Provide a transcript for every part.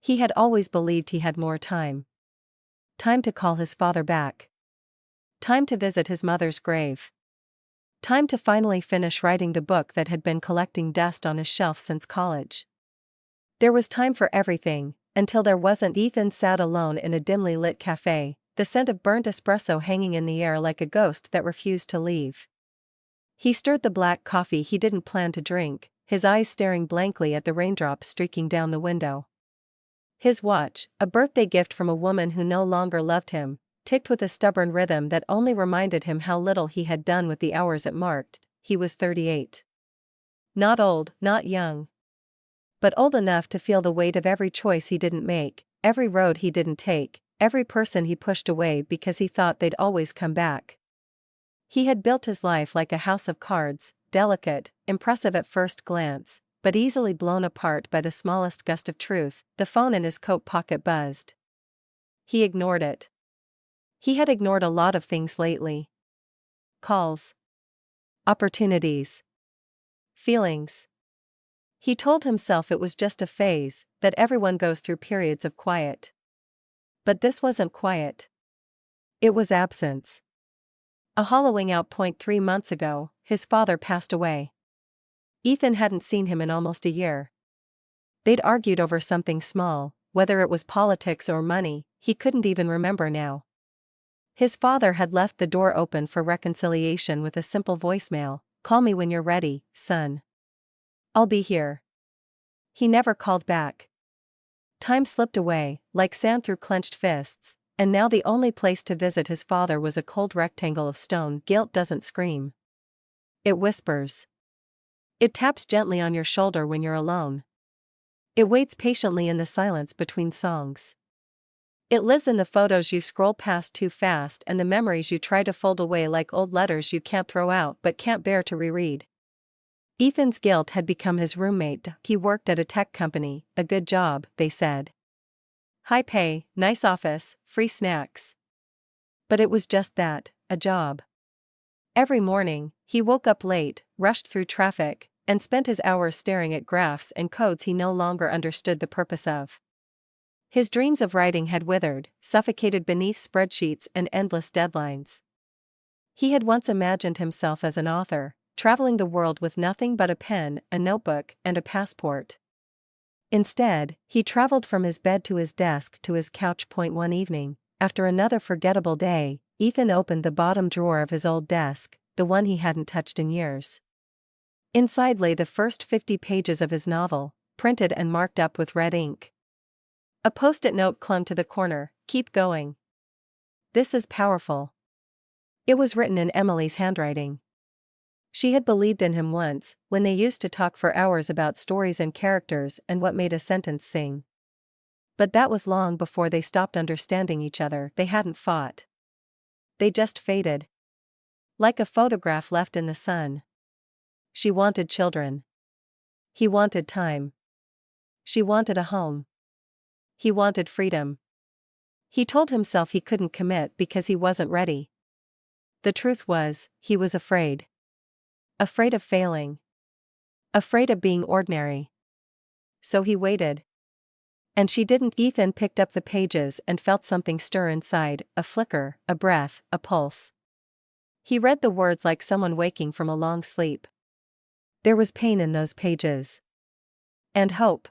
He had always believed he had more time. Time to call his father back. Time to visit his mother's grave. Time to finally finish writing the book that had been collecting dust on his shelf since college. There was time for everything, until there wasn't. Ethan sat alone in a dimly lit cafe, the scent of burnt espresso hanging in the air like a ghost that refused to leave. He stirred the black coffee he didn't plan to drink, his eyes staring blankly at the raindrops streaking down the window. His watch, a birthday gift from a woman who no longer loved him, ticked with a stubborn rhythm that only reminded him how little he had done with the hours it marked. He was 38. Not old, not young. But old enough to feel the weight of every choice he didn't make, every road he didn't take, every person he pushed away because he thought they'd always come back. He had built his life like a house of cards, delicate, impressive at first glance, but easily blown apart by the smallest gust of truth. The phone in his coat pocket buzzed. He ignored it. He had ignored a lot of things lately. Calls. Opportunities. Feelings. He told himself it was just a phase, that everyone goes through periods of quiet. But this wasn't quiet. It was absence. A hollowing out point. 3 months ago, his father passed away. Ethan hadn't seen him in almost a year. They'd argued over something small, whether it was politics or money, he couldn't even remember now. His father had left the door open for reconciliation with a simple voicemail, "Call me when you're ready, son. I'll be here." He never called back. Time slipped away, like sand through clenched fists, and now the only place to visit his father was a cold rectangle of stone. Guilt doesn't scream. It whispers. It taps gently on your shoulder when you're alone. It waits patiently in the silence between songs. It lives in the photos you scroll past too fast and the memories you try to fold away like old letters you can't throw out but can't bear to reread. Ethan's guilt had become his roommate. He worked at a tech company, a good job, they said. High pay, nice office, free snacks. But it was just that, a job. Every morning, he woke up late, rushed through traffic, and spent his hours staring at graphs and codes he no longer understood the purpose of. His dreams of writing had withered, suffocated beneath spreadsheets and endless deadlines. He had once imagined himself as an author, traveling the world with nothing but a pen, a notebook, and a passport. Instead, he traveled from his bed to his desk to his couch. One evening, after another forgettable day, Ethan opened the bottom drawer of his old desk, the one he hadn't touched in years. Inside lay the first 50 pages of his novel, printed and marked up with red ink. A post-it note clung to the corner, "Keep going. This is powerful." It was written in Emily's handwriting. She had believed in him once, when they used to talk for hours about stories and characters and what made a sentence sing. But that was long before they stopped understanding each other. They hadn't fought. They just faded. Like a photograph left in the sun. She wanted children. He wanted time. She wanted a home. He wanted freedom. He told himself he couldn't commit because he wasn't ready. The truth was, he was afraid. Afraid of failing. Afraid of being ordinary. So he waited. And she didn't. Ethan picked up the pages and felt something stir inside, a flicker, a breath, a pulse. He read the words like someone waking from a long sleep. There was pain in those pages. And hope.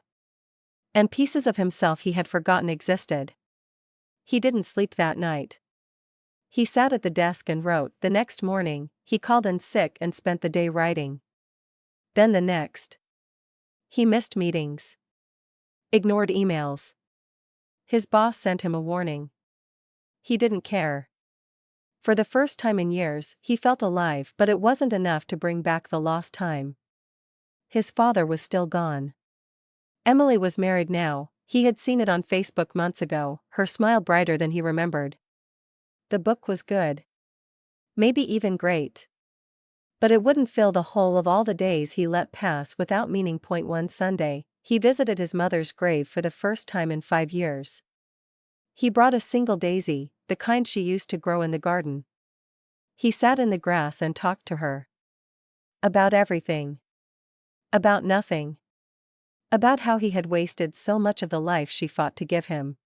And pieces of himself he had forgotten existed. He didn't sleep that night. He sat at the desk and wrote. The next morning, he called in sick and spent the day writing. Then the next. He missed meetings. Ignored emails. His boss sent him a warning. He didn't care. For the first time in years, he felt alive, but it wasn't enough to bring back the lost time. His father was still gone. Emily was married now. He had seen it on Facebook months ago, her smile brighter than he remembered. The book was good. Maybe even great. But it wouldn't fill the whole of all the days he let pass without meaning. One Sunday, he visited his mother's grave for the first time in 5 years. He brought a single daisy, the kind she used to grow in the garden. He sat in the grass and talked to her. About everything. About nothing. About how he had wasted so much of the life she fought to give him.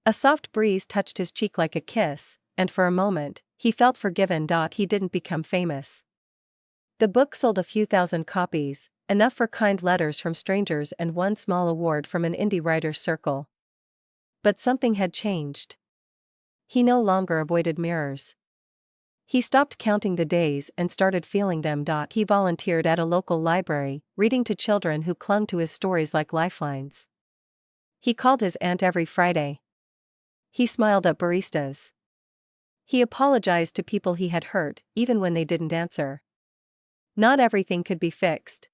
A soft breeze touched his cheek like a kiss, and for a moment, he felt forgiven. He didn't become famous. The book sold a few thousand copies, enough for kind letters from strangers and one small award from an indie writer's circle. But something had changed. He no longer avoided mirrors. He stopped counting the days and started feeling them. He volunteered at a local library, reading to children who clung to his stories like lifelines. He called his aunt every Friday. He smiled at baristas. He apologized to people he had hurt, even when they didn't answer. Not everything could be fixed.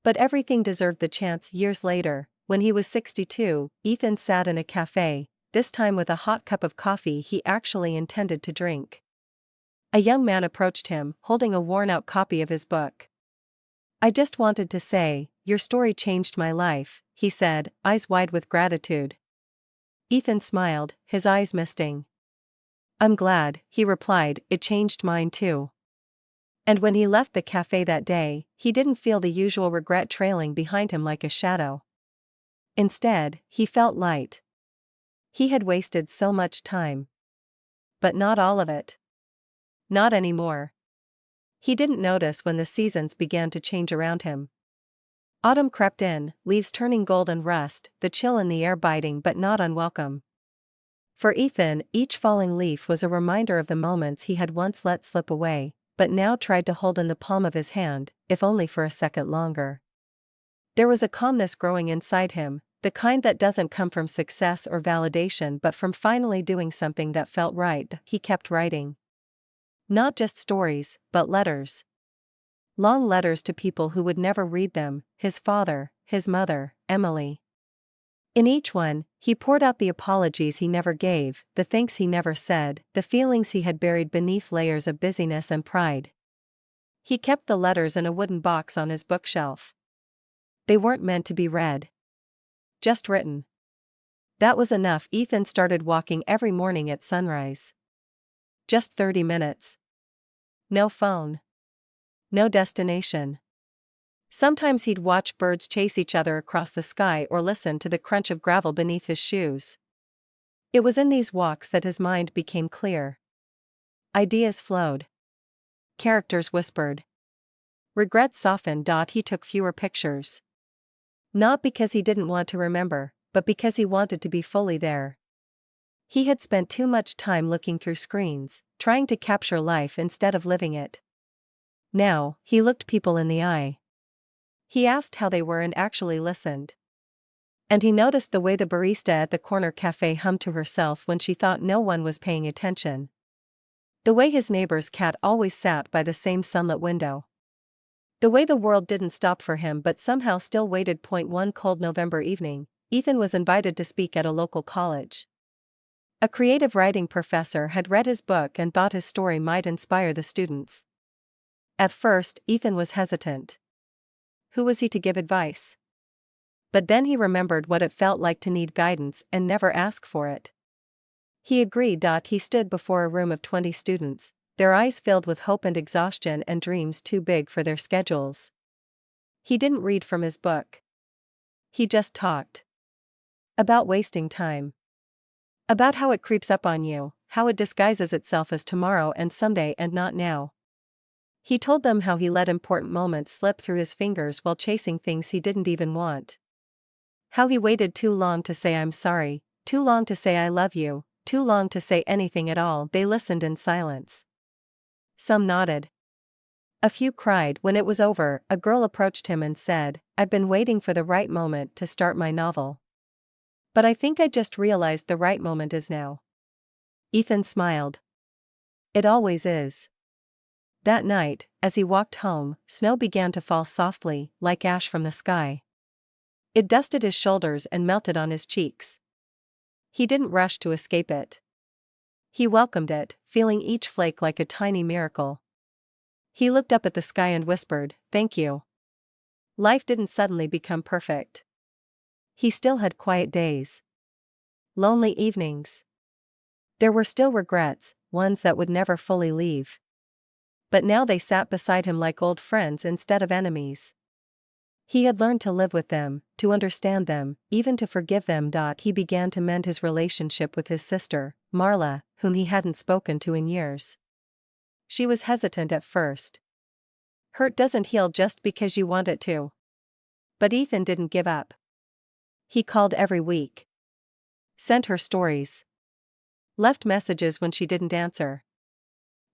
But everything deserved the chance. Years later, when he was 62, Ethan sat in a cafe, this time with a hot cup of coffee he actually intended to drink. A young man approached him, holding a worn-out copy of his book. "I just wanted to say, your story changed my life," he said, eyes wide with gratitude. Ethan smiled, his eyes misting. "I'm glad," he replied, "it changed mine too." And when he left the cafe that day, he didn't feel the usual regret trailing behind him like a shadow. Instead, he felt light. He had wasted so much time. But not all of it. Not anymore. He didn't notice when the seasons began to change around him. Autumn crept in, leaves turning gold and rust, the chill in the air biting but not unwelcome. For Ethan, each falling leaf was a reminder of the moments he had once let slip away, but now tried to hold in the palm of his hand, if only for a second longer. There was a calmness growing inside him, the kind that doesn't come from success or validation but from finally doing something that felt right. He kept writing. Not just stories, but letters. Long letters to people who would never read them, his father, his mother, Emily. In each one, he poured out the apologies he never gave, the thanks he never said, the feelings he had buried beneath layers of busyness and pride. He kept the letters in a wooden box on his bookshelf. They weren't meant to be read. Just written. That was enough. Ethan started walking every morning at sunrise. Just 30 minutes. No phone. No destination. Sometimes he'd watch birds chase each other across the sky or listen to the crunch of gravel beneath his shoes. It was in these walks that his mind became clear. Ideas flowed. Characters whispered. Regrets softened. He took fewer pictures. Not because he didn't want to remember, but because he wanted to be fully there. He had spent too much time looking through screens, trying to capture life instead of living it. Now, he looked people in the eye. He asked how they were and actually listened. And he noticed the way the barista at the corner cafe hummed to herself when she thought no one was paying attention. The way his neighbor's cat always sat by the same sunlit window. The way the world didn't stop for him but somehow still waited. One cold November evening, Ethan was invited to speak at a local college. A creative writing professor had read his book and thought his story might inspire the students. At first, Ethan was hesitant. Who was he to give advice? But then he remembered what it felt like to need guidance and never ask for it. He agreed. He stood before a room of 20 students, their eyes filled with hope and exhaustion and dreams too big for their schedules. He didn't read from his book. He just talked. About wasting time. About how it creeps up on you, how it disguises itself as tomorrow and someday and not now. He told them how he let important moments slip through his fingers while chasing things he didn't even want. How he waited too long to say I'm sorry, too long to say I love you, too long to say anything at all. They listened in silence. Some nodded. A few cried. When it was over, a girl approached him and said, "I've been waiting for the right moment to start my novel. But I think I just realized the right moment is now." Ethan smiled. It always is. That night, as he walked home, snow began to fall softly, like ash from the sky. It dusted his shoulders and melted on his cheeks. He didn't rush to escape it. He welcomed it, feeling each flake like a tiny miracle. He looked up at the sky and whispered, "Thank you." Life didn't suddenly become perfect. He still had quiet days. Lonely evenings. There were still regrets, ones that would never fully leave. But now they sat beside him like old friends instead of enemies. He had learned to live with them, to understand them, even to forgive them. He began to mend his relationship with his sister, Marla, whom he hadn't spoken to in years. She was hesitant at first. Hurt doesn't heal just because you want it to. But Ethan didn't give up. He called every week. Sent her stories. Left messages when she didn't answer.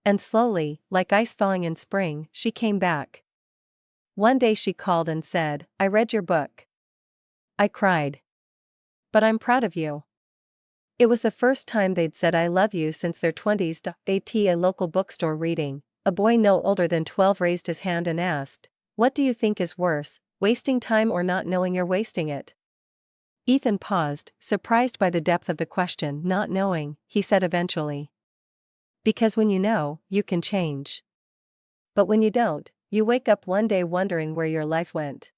And slowly, like ice thawing in spring, she came back. One day she called and said, "I read your book." I cried. "But I'm proud of you." It was the first time they'd said "I love you" since their 20s. At a local bookstore reading, a boy no older than 12 raised his hand and asked, "What do you think is worse, wasting time or not knowing you're wasting it?" Ethan paused, surprised by the depth of the question. "Not knowing," he said eventually. "Because when you know, you can change. But when you don't, you wake up one day wondering where your life went."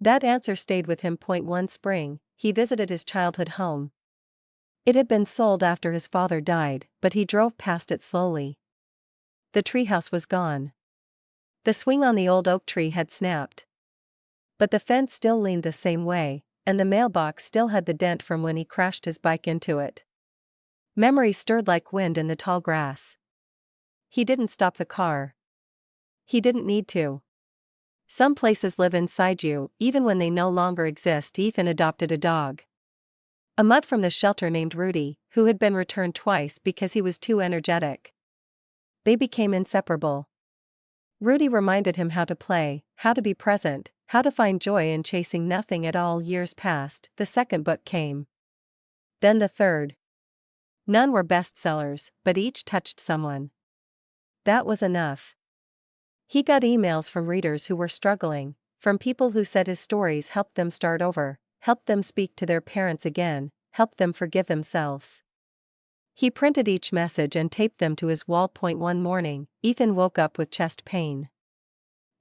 That answer stayed with him. One spring, he visited his childhood home. It had been sold after his father died, but he drove past it slowly. The treehouse was gone. The swing on the old oak tree had snapped. But the fence still leaned the same way, and the mailbox still had the dent from when he crashed his bike into it. Memory stirred like wind in the tall grass. He didn't stop the car. He didn't need to. Some places live inside you, even when they no longer exist. Ethan adopted a dog. A mutt from the shelter named Rudy, who had been returned twice because he was too energetic. They became inseparable. Rudy reminded him how to play, how to be present, how to find joy in chasing nothing at all. Years passed, the second book came. Then the third. None were bestsellers, but each touched someone. That was enough. He got emails from readers who were struggling, from people who said his stories helped them start over, helped them speak to their parents again, helped them forgive themselves. He printed each message and taped them to his wall. One morning, Ethan woke up with chest pain.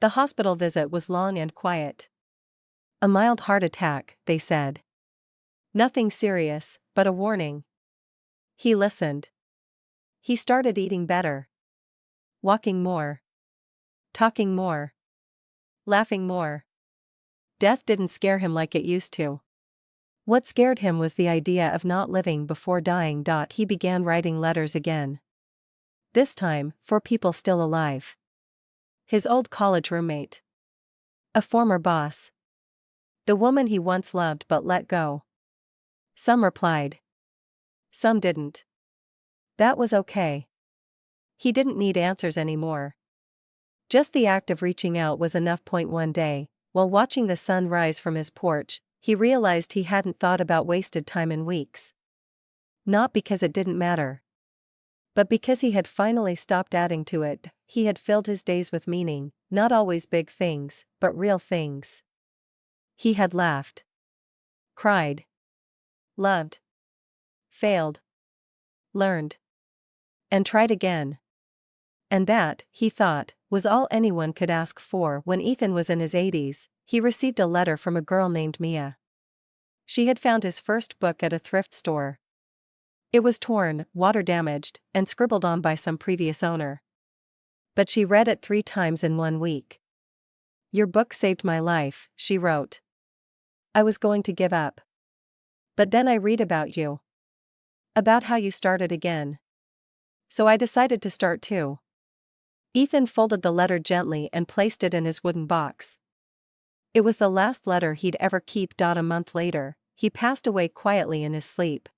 The hospital visit was long and quiet. "A mild heart attack," they said. Nothing serious, but a warning. He listened. He started eating better. Walking more. Talking more. Laughing more. Death didn't scare him like it used to. What scared him was the idea of not living before dying. He began writing letters again. This time, for people still alive. His old college roommate. A former boss. The woman he once loved but let go. Some replied. Some didn't. That was okay. He didn't need answers anymore. Just the act of reaching out was enough. One day, while watching the sun rise from his porch, he realized he hadn't thought about wasted time in weeks. Not because it didn't matter, but because he had finally stopped adding to it. He had filled his days with meaning, not always big things, but real things. He had laughed, cried, loved, failed, learned, and tried again. And that, he thought, was all anyone could ask for. When Ethan was in his 80s, he received a letter from a girl named Mia. She had found his first book at a thrift store. It was torn, water-damaged, and scribbled on by some previous owner. But she read it 3 times in 1 week. "Your book saved my life," she wrote. "I was going to give up. But then I read about you. About how you started again. So I decided to start too." Ethan folded the letter gently and placed it in his wooden box. It was the last letter he'd ever keep. A month later, he passed away quietly in his sleep.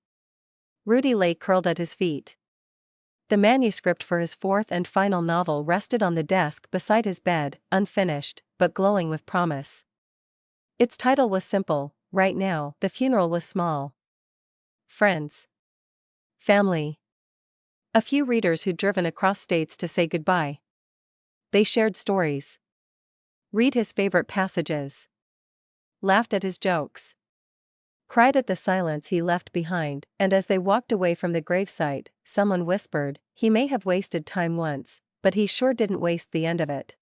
Rudy lay curled at his feet. The manuscript for his 4th and final novel rested on the desk beside his bed, unfinished, but glowing with promise. Its title was simple, Right Now. The funeral was small. Friends. Family. A few readers who'd driven across states to say goodbye. They shared stories. Read his favorite passages. Laughed at his jokes. Cried at the silence he left behind. And as they walked away from the gravesite, someone whispered, "He may have wasted time once, but he sure didn't waste the end of it."